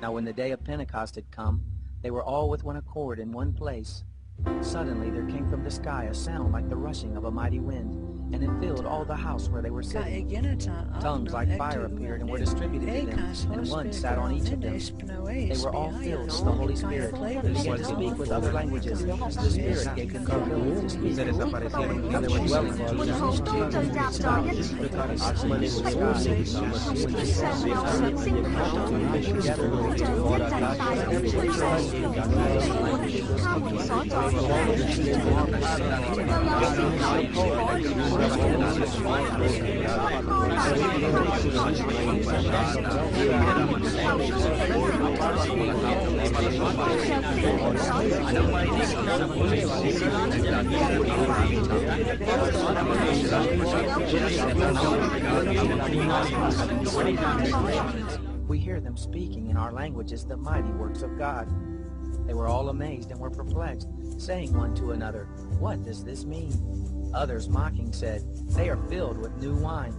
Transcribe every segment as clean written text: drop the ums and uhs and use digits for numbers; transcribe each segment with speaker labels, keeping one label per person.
Speaker 1: Now when the day of Pentecost had come, they were all with one accord in one place. Suddenly there came from the sky a sound like the rushing of a mighty wind, and it filled all the house where they were sitting. Tongues like fire appeared and were distributed to them, and one sat on each of them. They were all filled with the Holy Spirit, and began to speak with other languages, as the Spirit gave them the ability to speak. Now there were dwelling in Jerusalem Jews, scholars, oxen in the sky, when they saw the multitude came together, we hear them speaking in our languages the mighty works of God. They were all amazed and were perplexed, saying one to another, "What does this mean?" Others, mocking, said, "They are filled with new wine."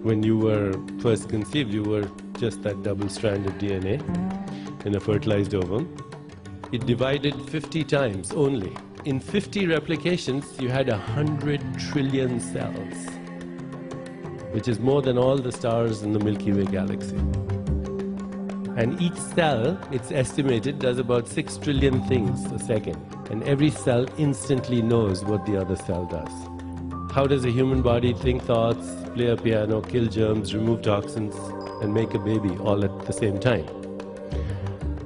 Speaker 2: When you were first conceived, you were just that double strand of DNA in a fertilized ovum. It divided 50 times only. In 50 replications, you had 100 trillion cells, which is more than all the stars in the Milky Way galaxy. And each cell, it's estimated, does about 6 trillion things a second. And every cell instantly knows what the other cell does. How does a human body think thoughts, play a piano, kill germs, remove toxins, and make a baby all at the same time?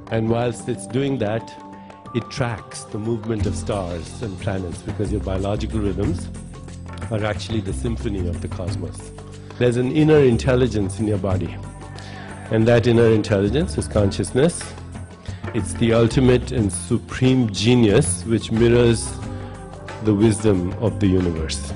Speaker 2: And whilst it's doing that, it tracks the movement of stars and planets, because your biological rhythms are actually the symphony of the cosmos. There's an inner intelligence in your body, and that inner intelligence is consciousness. It's the ultimate and supreme genius which mirrors the wisdom of the universe.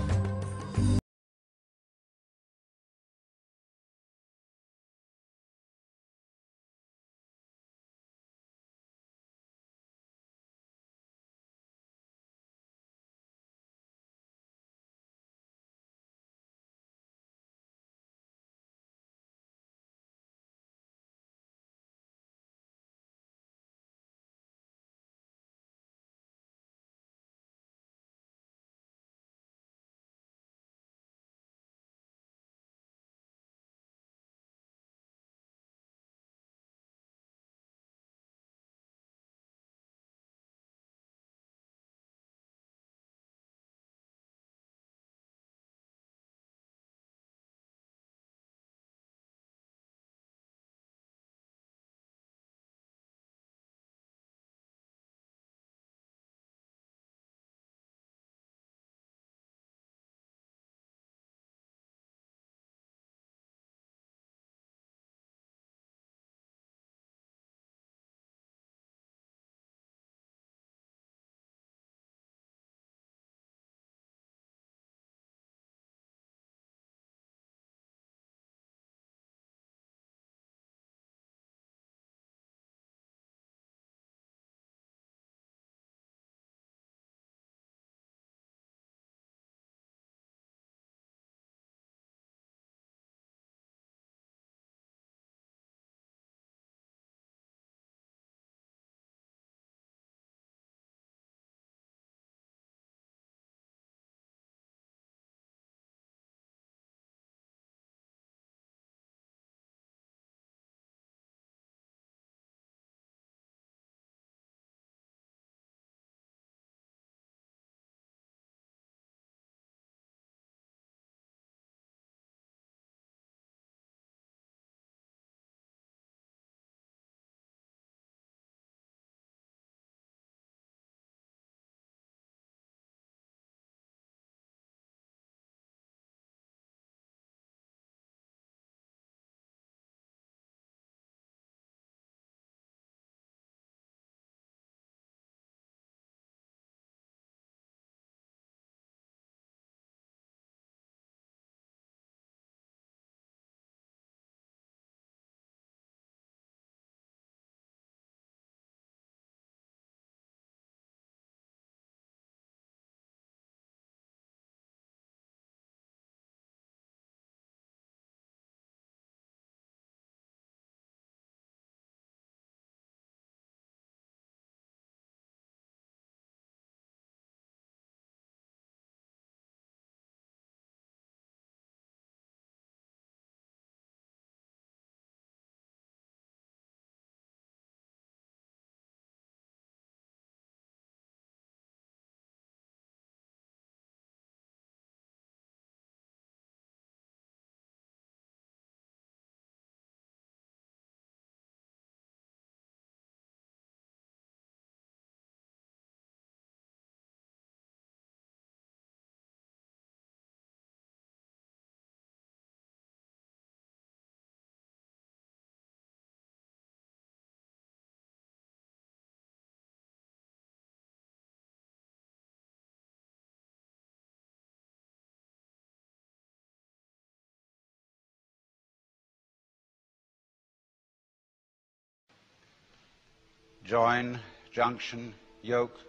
Speaker 3: join, junction, yoke,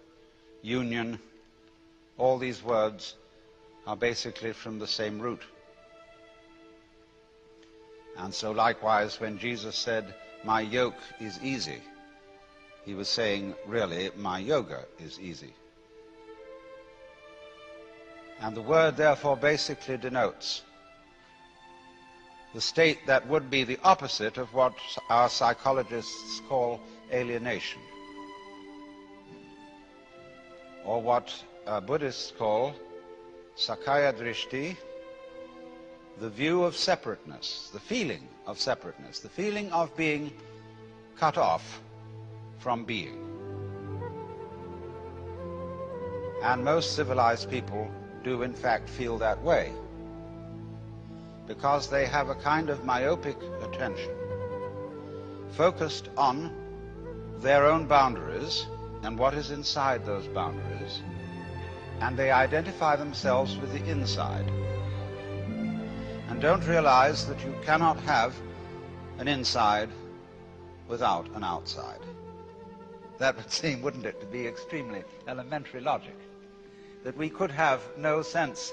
Speaker 3: union, all these words are basically from the same root. And so likewise, when Jesus said, "My yoke is easy," he was saying, really, my yoga is easy. And the word, therefore, basically denotes the state that would be the opposite of what our psychologists call alienation, or what Buddhists call Sakaya Drishti, the view of separateness, the feeling of separateness, the feeling of being cut off from being. And most civilized people do in fact feel that way, because they have a kind of myopic attention focused on their own boundaries and what is inside those boundaries, and they identify themselves with the inside and don't realize that you cannot have an inside without an outside. That would seem, wouldn't it, to be extremely elementary logic, that we could have no sense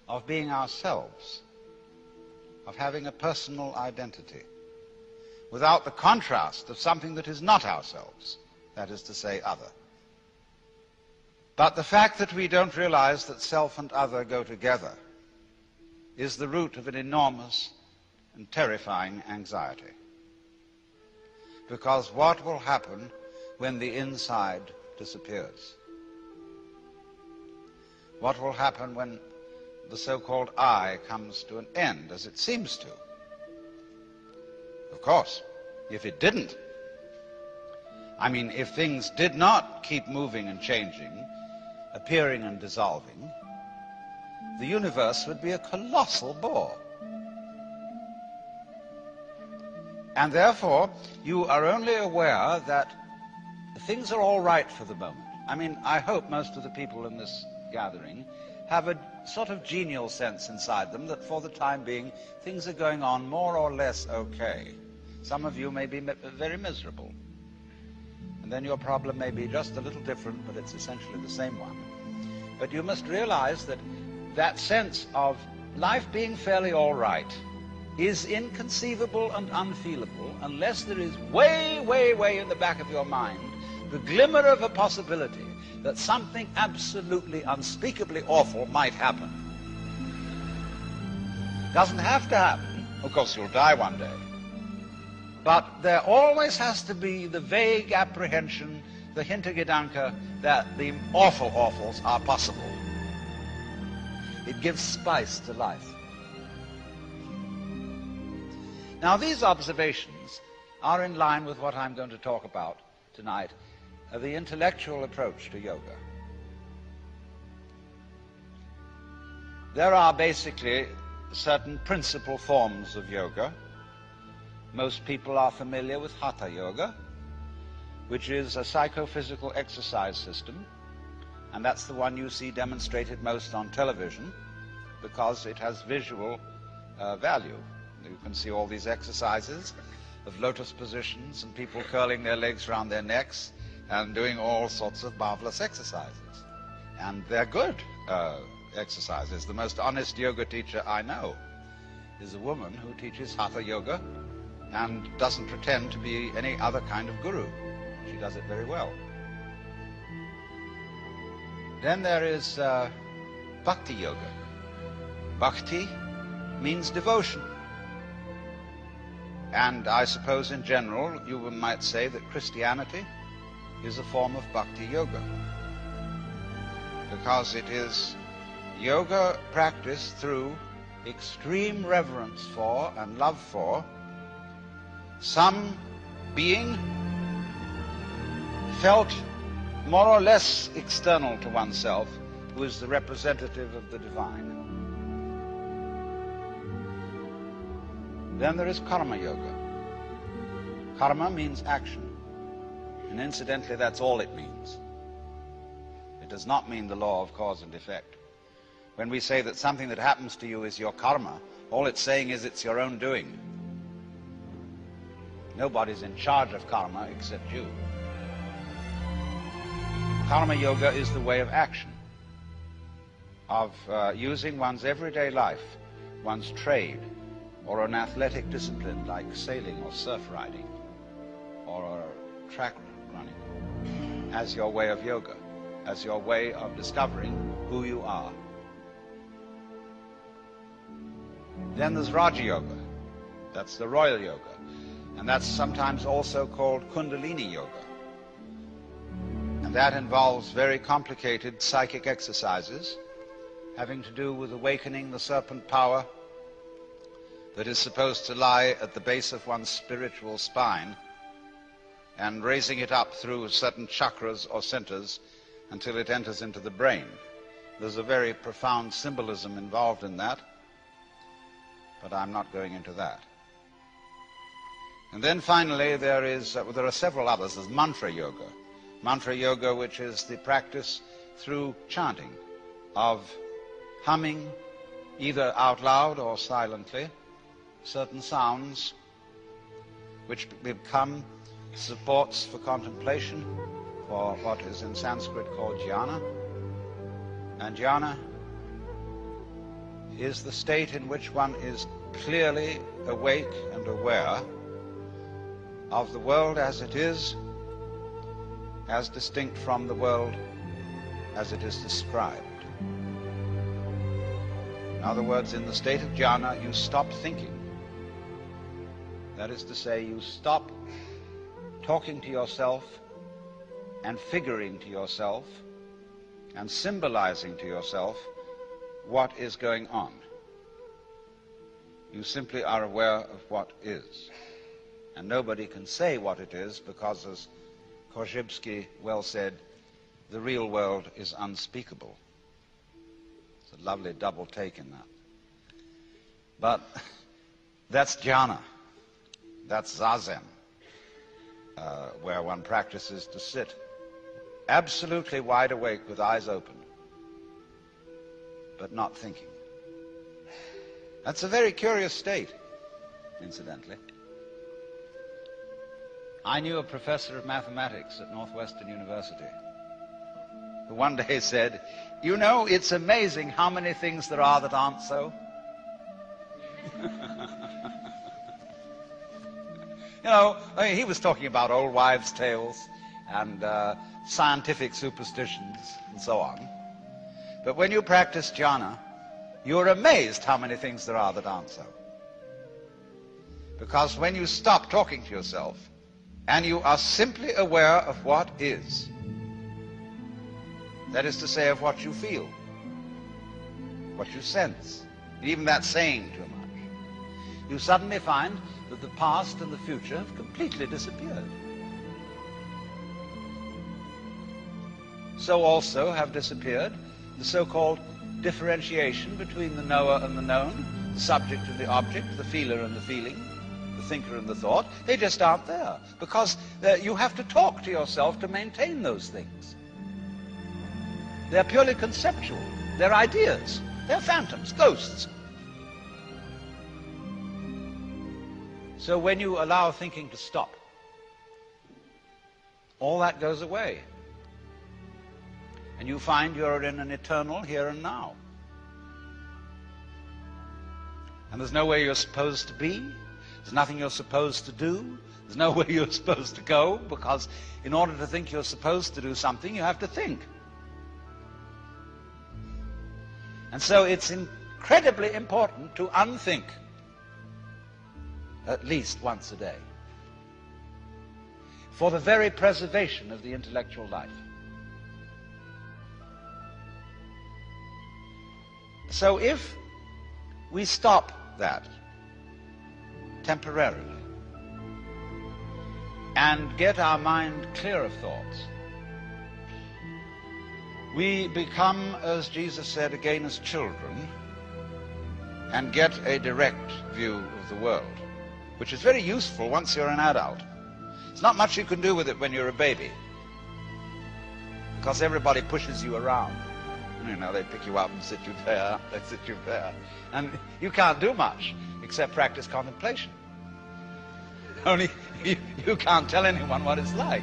Speaker 3: of being ourselves, of having a personal identity, without the contrast of something that is not ourselves, that is to say, other. But the fact that we don't realize that self and other go together is the root of an enormous and terrifying anxiety. Because what will happen when the inside disappears? What will happen when the so-called I comes to an end, as it seems to? Of course, if it didn't, I mean, if things did not keep moving and changing, appearing and dissolving, the universe would be a colossal bore. And therefore, you are only aware that things are all right for the moment. I mean, I hope most of the people in this gathering have a sort of genial sense inside them that for the time being, things are going on more or less okay. Some of you may be very miserable. And then your problem may be just a little different, but it's essentially the same one. But you must realize that that sense of life being fairly all right is inconceivable and unfeelable unless there is way, way, way in the back of your mind the glimmer of a possibility that something absolutely unspeakably awful might happen. Doesn't have to happen. Of course, you'll die one day. But there always has to be the vague apprehension, the Hintergedanke, that the awful awfuls are possible. It gives spice to life. Now, these observations are in line with what I'm going to talk about tonight, the intellectual approach to yoga. There are basically certain principal forms of yoga. Most people are familiar with Hatha Yoga, which is a psychophysical exercise system, and that's the one you see demonstrated most on television because it has visual value. You can see all these exercises of lotus positions and people curling their legs around their necks and doing all sorts of marvelous exercises. And they're good exercises. The most honest yoga teacher I know is a woman who teaches Hatha Yoga and doesn't pretend to be any other kind of guru. She does it very well. Then there is Bhakti Yoga. Bhakti means devotion. And I suppose in general you might say that Christianity is a form of Bhakti Yoga, because it is yoga practiced through extreme reverence for and love for some being felt more or less external to oneself, who is the representative of the divine. Then there is Karma Yoga. Karma means action. And incidentally, that's all it means. It does not mean the law of cause and effect. When we say that something that happens to you is your karma, all it's saying is it's your own doing. Nobody's in charge of karma except you. Karma yoga is the way of action, of using one's everyday life, one's trade, or an athletic discipline like sailing or surf riding or track running as your way of yoga, as your way of discovering who you are. Then there's Raja Yoga. That's the royal yoga. And that's sometimes also called Kundalini Yoga. And that involves very complicated psychic exercises having to do with awakening the serpent power that is supposed to lie at the base of one's spiritual spine and raising it up through certain chakras or centers until it enters into the brain. There's a very profound symbolism involved in that, but I'm not going into that. And then finally there are several others. There's mantra yoga. Mantra yoga, which is the practice through chanting of humming, either out loud or silently, certain sounds which become supports for contemplation, for what is in Sanskrit called jhana. And jhana is the state in which one is clearly awake and aware of the world as it is, as distinct from the world as it is described. In other words, in the state of jhana, you stop thinking. That is to say, you stop talking to yourself and figuring to yourself and symbolizing to yourself what is going on. You simply are aware of what is. And nobody can say what it is because, as Korzybski well said, the real world is unspeakable. It's a lovely double take in that. But that's jhana. That's zazen, where one practices to sit absolutely wide awake with eyes open, but not thinking. That's a very curious state, incidentally. I knew a professor of mathematics at Northwestern University who one day said, "You know, it's amazing how many things there are that aren't so." You know, I mean, he was talking about old wives' tales and scientific superstitions and so on. But when you practice jhana, you're amazed how many things there are that aren't so. Because when you stop talking to yourself and you are simply aware of what is, that is to say, of what you feel, what you sense, even that saying too much, you suddenly find that the past and the future have completely disappeared. So also have disappeared the so-called differentiation between the knower and the known, the subject and the object, the feeler and the feeling, the thinker and the thought. They just aren't there, because you have to talk to yourself to maintain those things. They're purely conceptual. They're ideas. They're phantoms, ghosts. So when you allow thinking to stop, all that goes away. And you find you're in an eternal here and now. And there's nowhere you're supposed to be. There's nothing you're supposed to do. There's nowhere you're supposed to go, because in order to think you're supposed to do something, you have to think. And so it's incredibly important to unthink at least once a day, for the very preservation of the intellectual life. So if we stop that temporarily and get our mind clear of thoughts, we become, as Jesus said, again as children, and get a direct view of the world, which is very useful once you're an adult. There's not much you can do with it when you're a baby, because everybody pushes you around. You know, they pick you up and sit you there, they sit you there. And you can't do much except practice contemplation. Only you can't tell anyone what it's like.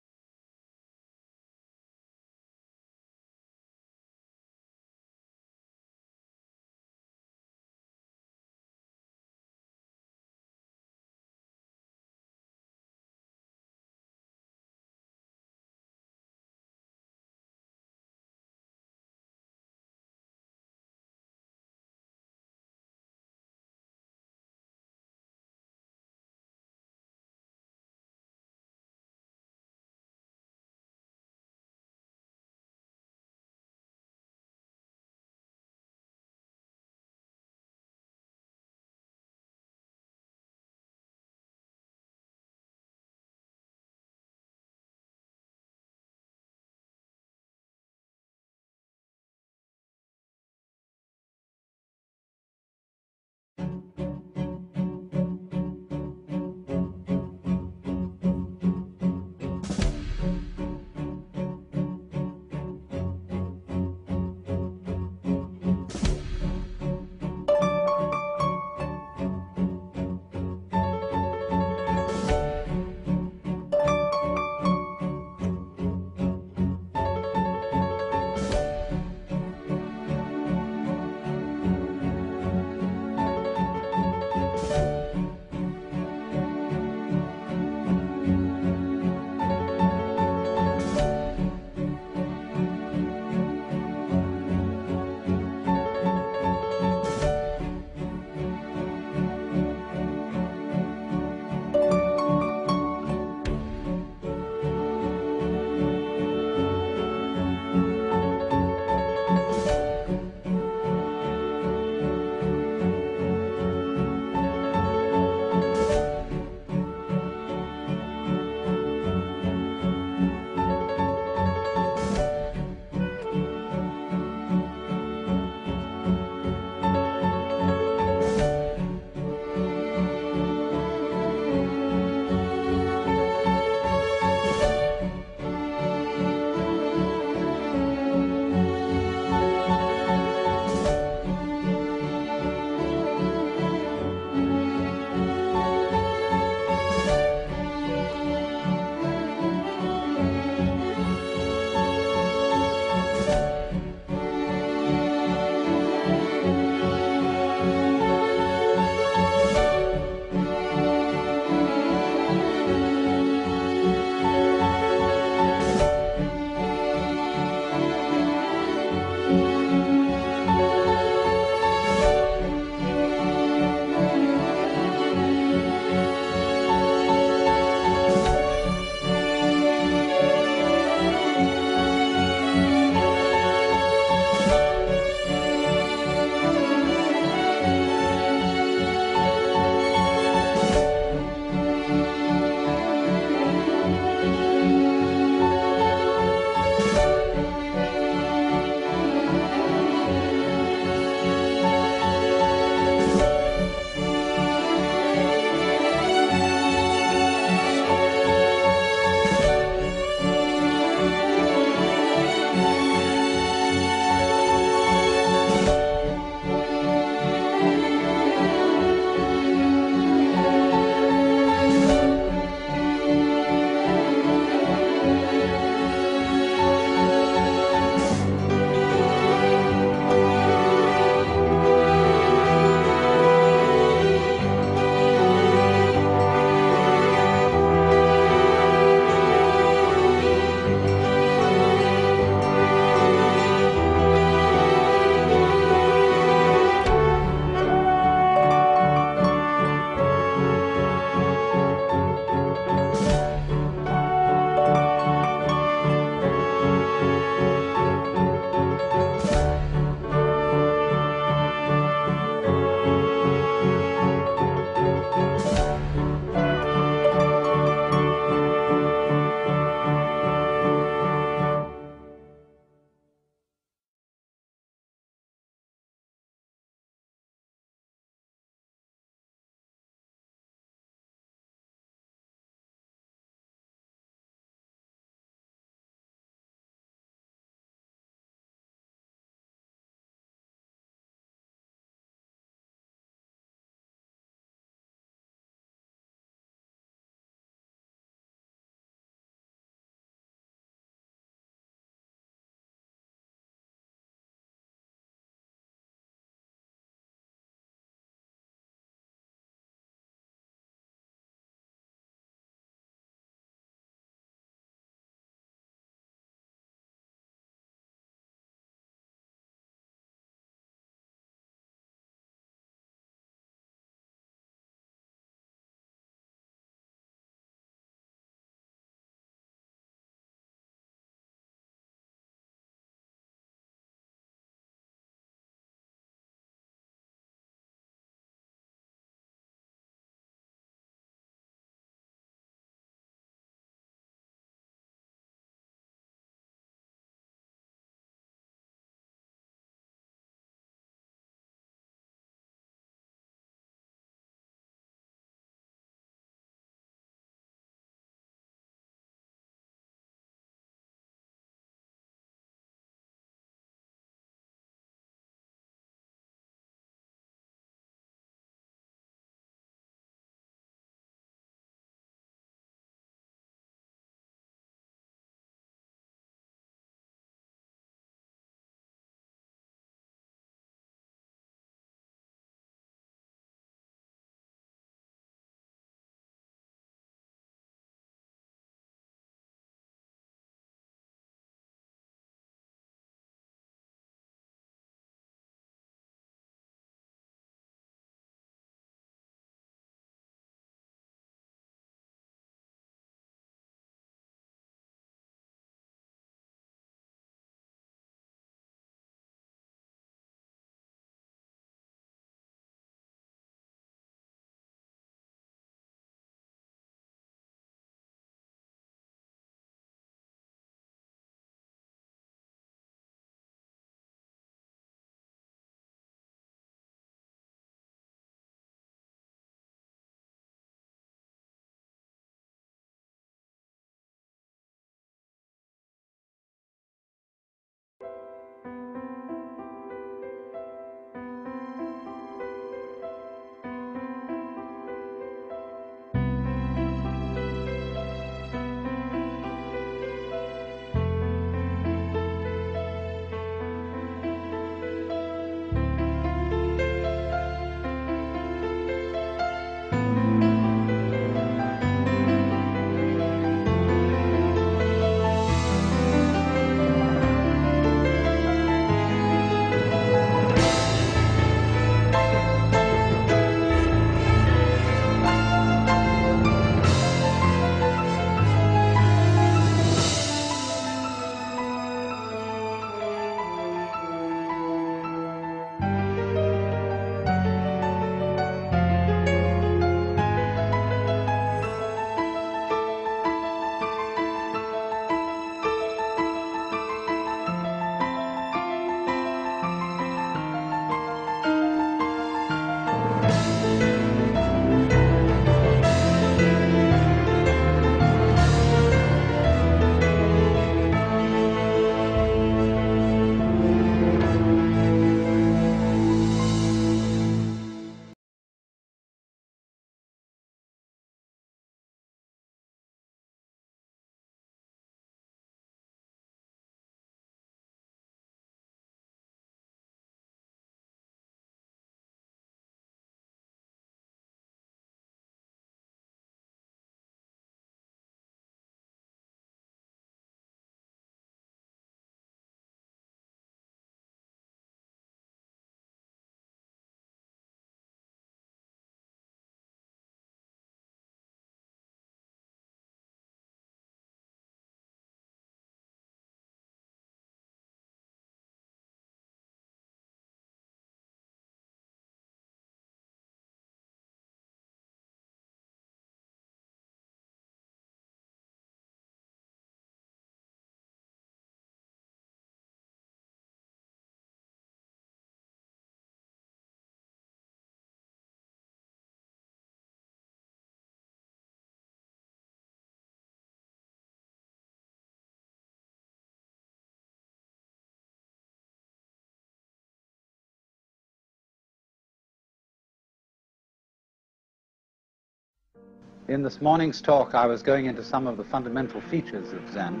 Speaker 3: In this morning's talk, I was going into some of the fundamental features of Zen,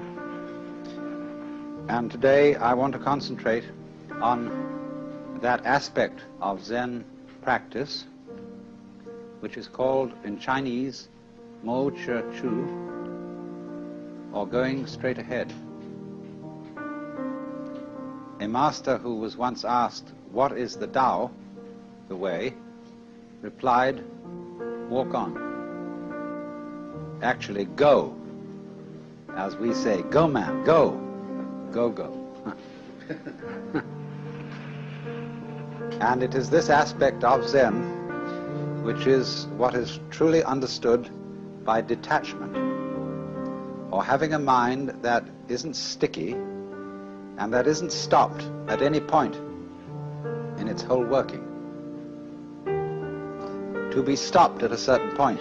Speaker 3: and today I want to concentrate on that aspect of Zen practice which is called in Chinese Mo Che Chu, or going straight ahead. A master who was once asked, "What is the Tao, the way?" replied, "Walk on." Actually, go. As we say, go man, go. Go, go. And it is this aspect of Zen which is what is truly understood by detachment, or having a mind that isn't sticky and that isn't stopped at any point in its whole working. To be stopped at a certain point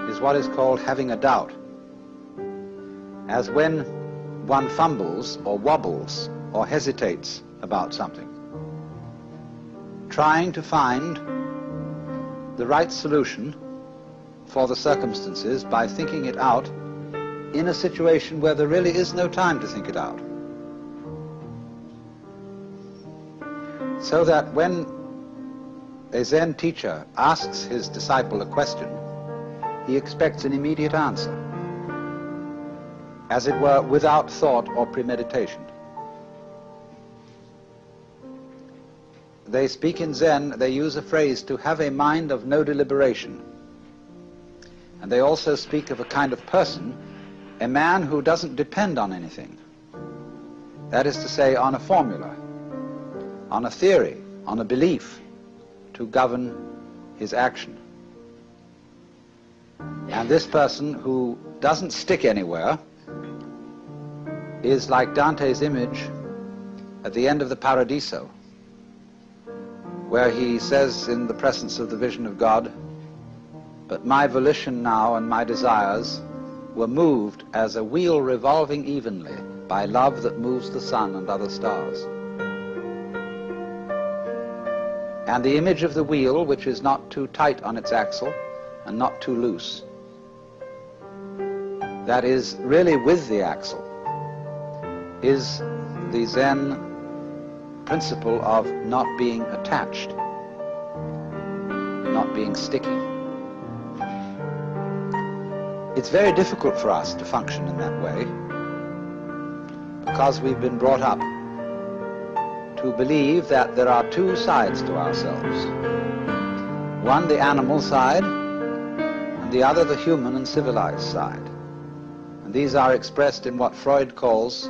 Speaker 3: is what is called having a doubt, as when one fumbles or wobbles or hesitates about something, trying to find the right solution for the circumstances by thinking it out in a situation where there really is no time to think it out. So that when a Zen teacher asks his disciple a question, he expects an immediate answer, as it were, without thought or premeditation. They speak in Zen, they use a phrase, to have a mind of no deliberation. And they also speak of a kind of person, a man who doesn't depend on anything. That is to say, on a formula, on a theory, on a belief to govern his action. And this person who doesn't stick anywhere is like Dante's image at the end of the Paradiso, where he says in the presence of the vision of God, "But my volition now and my desires were moved as a wheel revolving evenly by love that moves the sun and other stars." And the image of the wheel, which is not too tight on its axle and not too loose, that is really with the axle, is the Zen principle of not being attached, not being sticky. It's very difficult for us to function in that way because we've been brought up to believe that there are two sides to ourselves. One, the animal side, and the other, the human and civilized side. And these are expressed in what Freud calls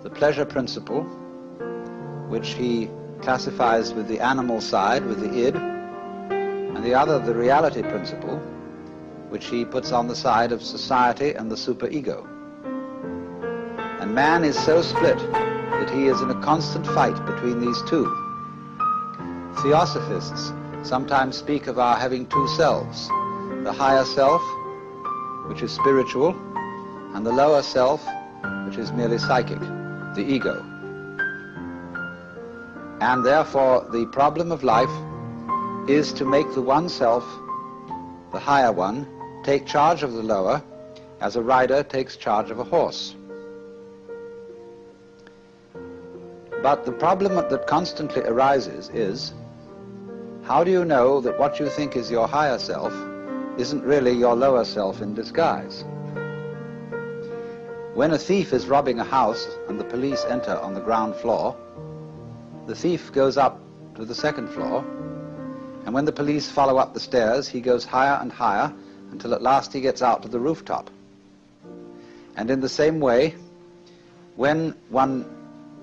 Speaker 3: the pleasure principle, which he classifies with the animal side, with the id, and the other, the reality principle, which he puts on the side of society and the superego. And man is so split that he is in a constant fight between these two. Theosophists sometimes speak of our having two selves, the higher self, which is spiritual, and the lower self, which is merely psychic, the ego. And therefore the problem of life is to make the one self, the higher one, take charge of the lower, as a rider takes charge of a horse. But the problem that constantly arises is, how do you know that what you think is your higher self isn't really your lower self in disguise? When a thief is robbing a house and the police enter on the ground floor, the thief goes up to the second floor, and when the police follow up the stairs, he goes higher and higher until at last he gets out to the rooftop. And in the same way, when one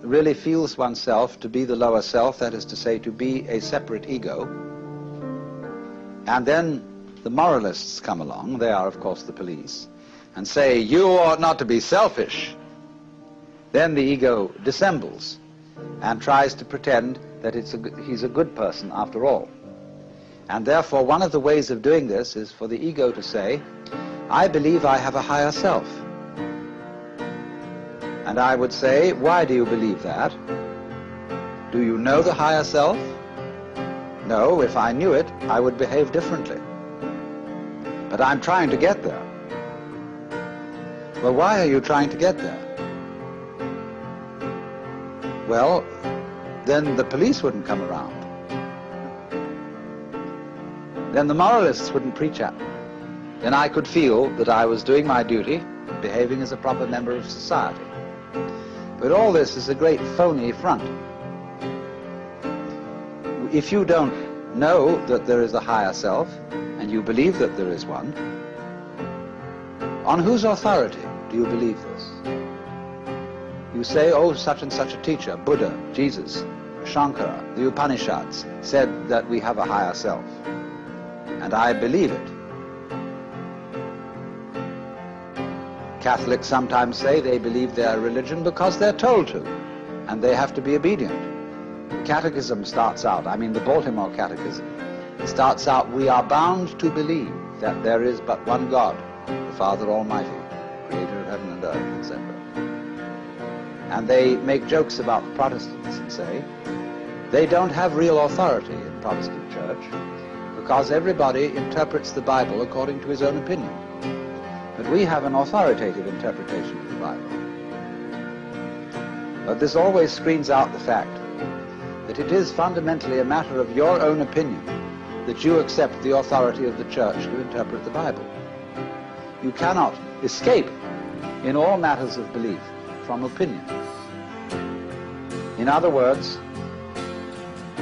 Speaker 3: really feels oneself to be the lower self, that is to say, to be a separate ego, and then the moralists come along, they are of course the police, and say, "You ought not to be selfish," then the ego dissembles and tries to pretend that he's a good person after all. And therefore one of the ways of doing this is for the ego to say, "I believe I have a higher self." And I would say, "Why do you believe that? Do you know the higher self?" "No, if I knew it, I would behave differently." But I'm trying to get there. Well, why are you trying to get there? Well, then the police wouldn't come around. Then the moralists wouldn't preach at me. Then I could feel that I was doing my duty, behaving as a proper member of society. But all this is a great phony front. If you don't know that there is a higher self, and you believe that there is one, on whose authority do you believe this? You say, oh, such and such a teacher, Buddha, Jesus, Shankara, the Upanishads, said that we have a higher self. And I believe it. Catholics sometimes say they believe their religion because they're told to, and they have to be obedient. The Catechism starts out, the Baltimore Catechism, it starts out, we are bound to believe that there is but one God, the Father Almighty, creator of heaven and earth, etc. And they make jokes about the Protestants and say, they don't have real authority in Protestant church because everybody interprets the Bible according to his own opinion. But we have an authoritative interpretation of the Bible. But this always screens out the fact that it is fundamentally a matter of your own opinion that you accept the authority of the church to interpret the Bible. You cannot escape in all matters of belief from opinion. In other words,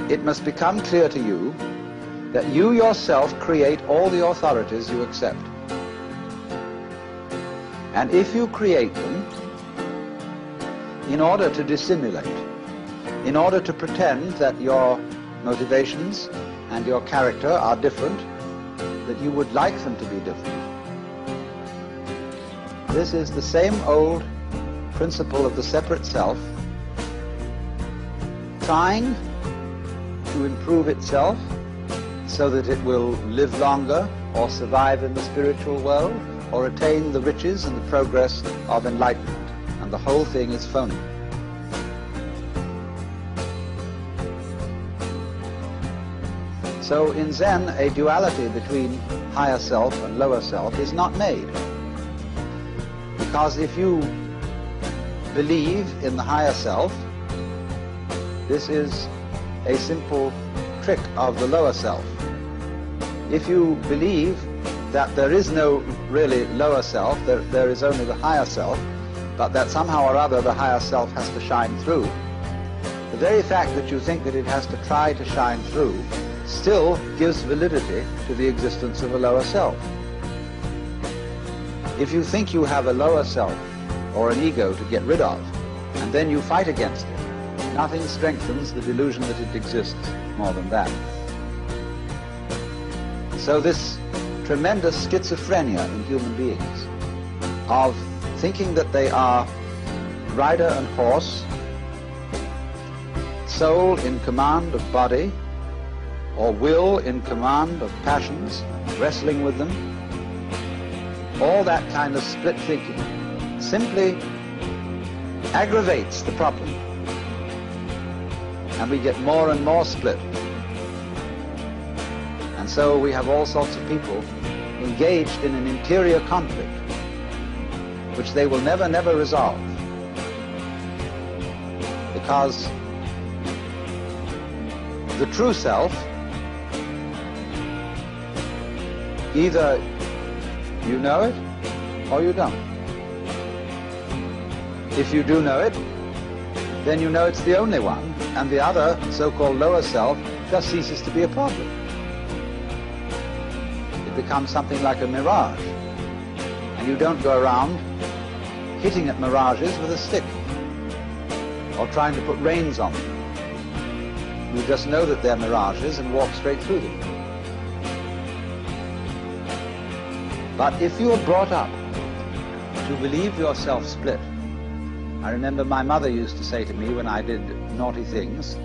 Speaker 3: it must become clear to you that you yourself create all the authorities you accept. And if you create them in order to dissimulate, in order to pretend that your motivations and your character are different, that you would like them to be different, this is the same old principle of the separate self trying to improve itself so that it will live longer or survive in the spiritual world or attain the riches and the progress of enlightenment. And the whole thing is phony. So in Zen, a duality between higher self and lower self is not made. Because if you believe in the higher self, this is a simple trick of the lower self. If you believe that there is no really lower self, there is only the higher self, but that somehow or other the higher self has to shine through, the very fact that you think that it has to try to shine through still gives validity to the existence of a lower self. If you think you have a lower self or an ego to get rid of, and then you fight against it, nothing strengthens the delusion that it exists more than that. So this tremendous schizophrenia in human beings of thinking that they are rider and horse, soul in command of body, or will in command of passions, wrestling with them, all that kind of split thinking simply aggravates the problem. And we get more and more split. And so we have all sorts of people engaged in an interior conflict which they will never resolve. Because the true self, either you know it or you don't. If you do know it, then you know it's the only one, and the other so-called lower self just ceases to be a problem. It becomes something like a mirage, and you don't go around hitting at mirages with a stick or trying to put reins on them. You just know that they're mirages and walk straight through them. But if you are brought up to believe yourself split, I remember my mother used to say to me when I did naughty things,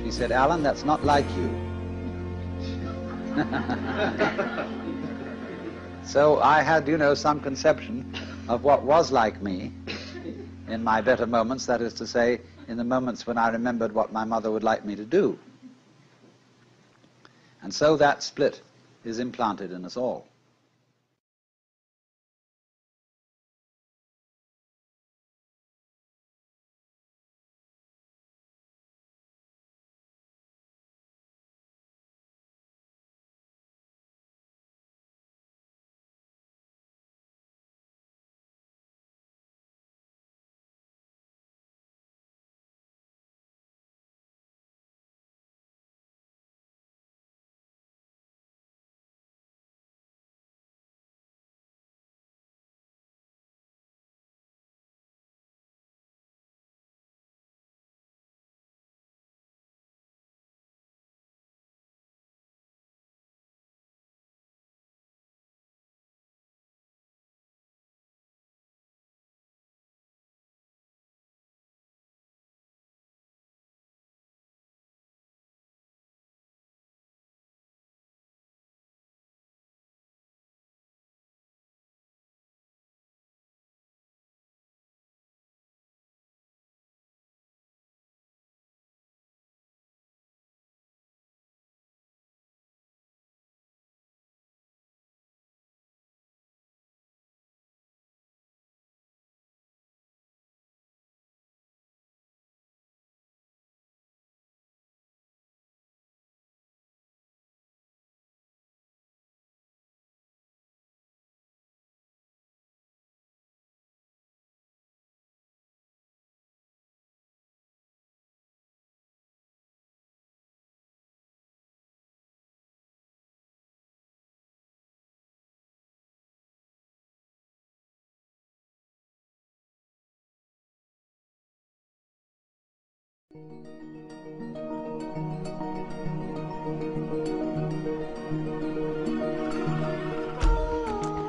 Speaker 3: she said, "Alan, that's not like you." So I had, some conception of what was like me in my better moments, that is to say, in the moments when I remembered what my mother would like me to do. And so that split is implanted in us all.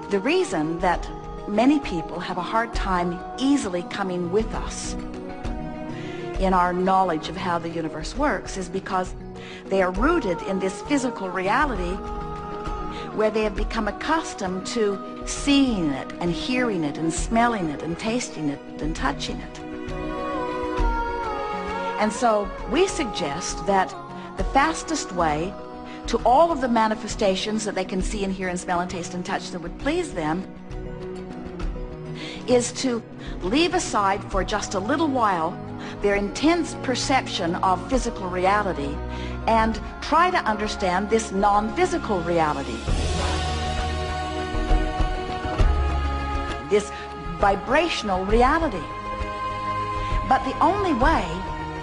Speaker 4: The reason that many people have a hard time easily coming with us in our knowledge of how the universe works is because they are rooted in this physical reality where they have become accustomed to seeing it and hearing it and smelling it and tasting it and touching it. And so we suggest that the fastest way to all of the manifestations that they can see and hear and smell and taste and touch that would please them is to leave aside for just a little while their intense perception of physical reality and try to understand this non-physical reality, this vibrational reality. But the only way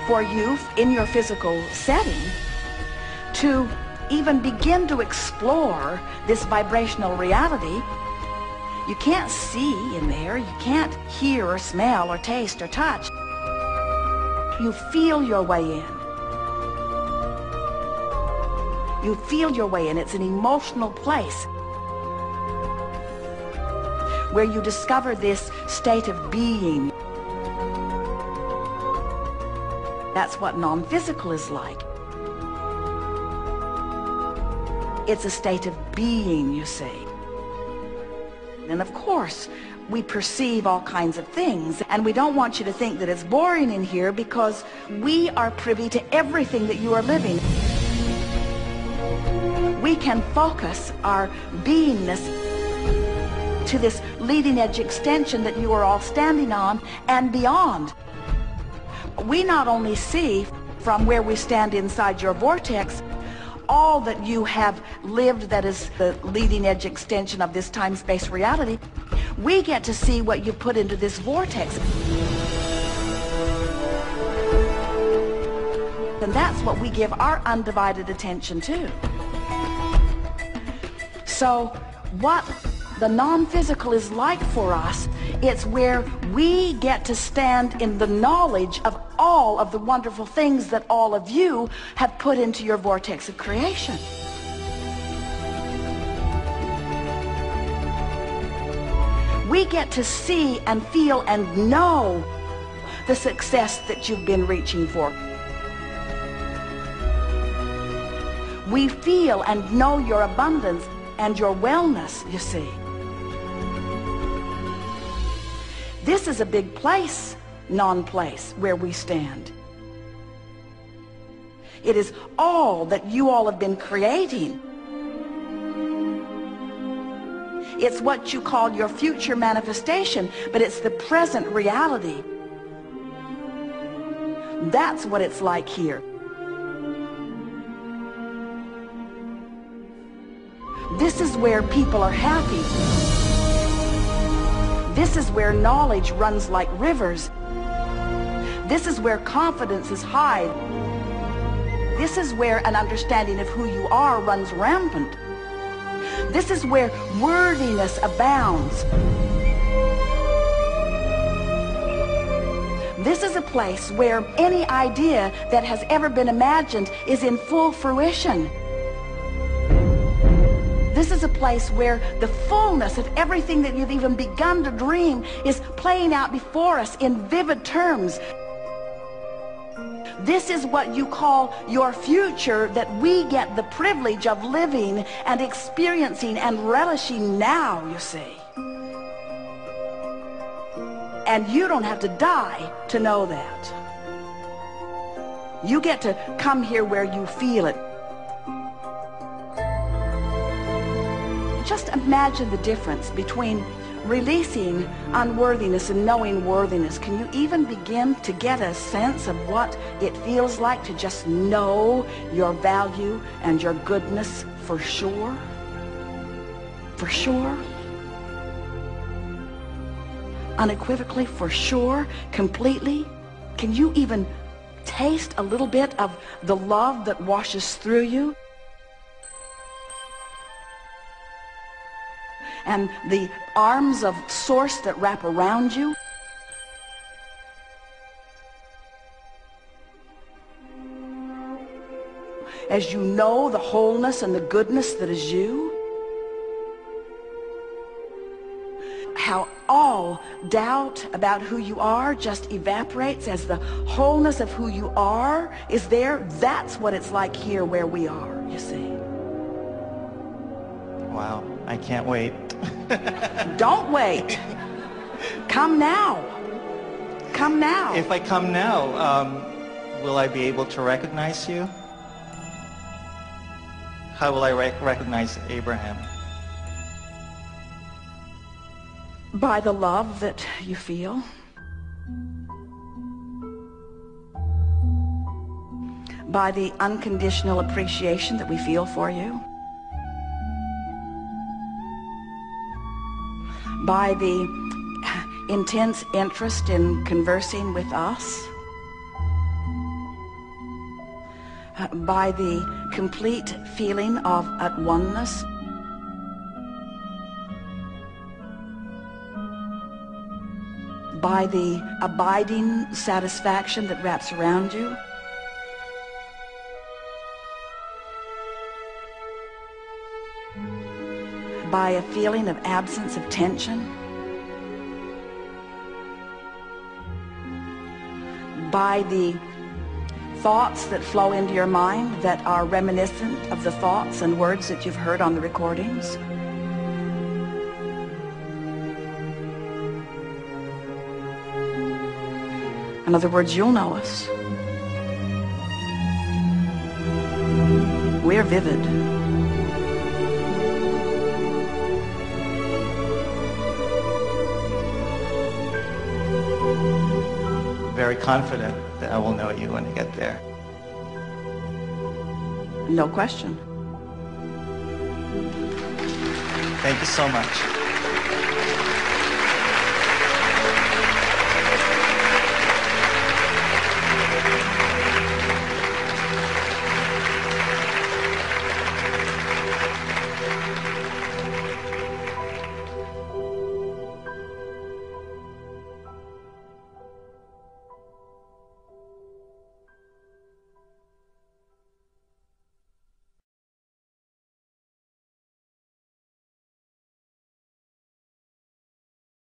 Speaker 4: for you in your physical setting to even begin to explore this vibrational reality, you can't see in there, you can't hear or smell or taste or touch. You feel your way in. You feel your way in. It's an emotional place where you discover this state of being. That's what non-physical is like. It's a state of being, you see. And of course, we perceive all kinds of things, and we don't want you to think that it's boring in here because we are privy to everything that you are living. We can focus our beingness to this leading edge extension that you are all standing on and beyond. We not only see from where we stand inside your vortex all that you have lived that is the leading edge extension of this time-space reality, we get to see what you put into this vortex. And that's what we give our undivided attention to. So what the non-physical is like for us, it's where we get to stand in the knowledge of all of the wonderful things that all of you have put into your vortex of creation. We get to see and feel and know the success that you've been reaching for. We feel and know your abundance and your wellness, you see. This is a big place, non-place, where we stand. It is all that you all have been creating. It's what you call your future manifestation, but it's the present reality. That's what it's like here. This is where people are happy. This is where knowledge runs like rivers. This is where confidence is high. This is where an understanding of who you are runs rampant. This is where worthiness abounds. This is a place where any idea that has ever been imagined is in full fruition. This is a place where the fullness of everything that you've even begun to dream is playing out before us in vivid terms. This is what you call your future that we get the privilege of living and experiencing and relishing now, you see. And you don't have to die to know that. You get to come here where you feel it. Just imagine the difference between releasing unworthiness and knowing worthiness. Can you even begin to get a sense of what it feels like to just know your value and your goodness for sure? For sure? Unequivocally, for sure, completely? Can you even taste a little bit of the love that washes through you? And the arms of source that wrap around you? as you know the wholeness and the goodness that is you, how all doubt about who you are just evaporates as the wholeness of who you are is there. That's what it's like here where we are, you see.
Speaker 5: Wow, I can't wait.
Speaker 4: Don't wait. Come now. Come now.
Speaker 5: If I come now, will I be able to recognize you? How will I recognize Abraham?
Speaker 4: By the love that you feel. By the unconditional appreciation that we feel for you. By the intense interest in conversing with us. By the complete feeling of at oneness. By the abiding satisfaction that wraps around you. By a feeling of absence of tension. By the thoughts that flow into your mind that are reminiscent of the thoughts and words that you've heard on the recordings. In other words, you'll know us. We're vivid.
Speaker 5: Very confident that I will know you when I get there.
Speaker 4: No question.
Speaker 5: Thank you so much.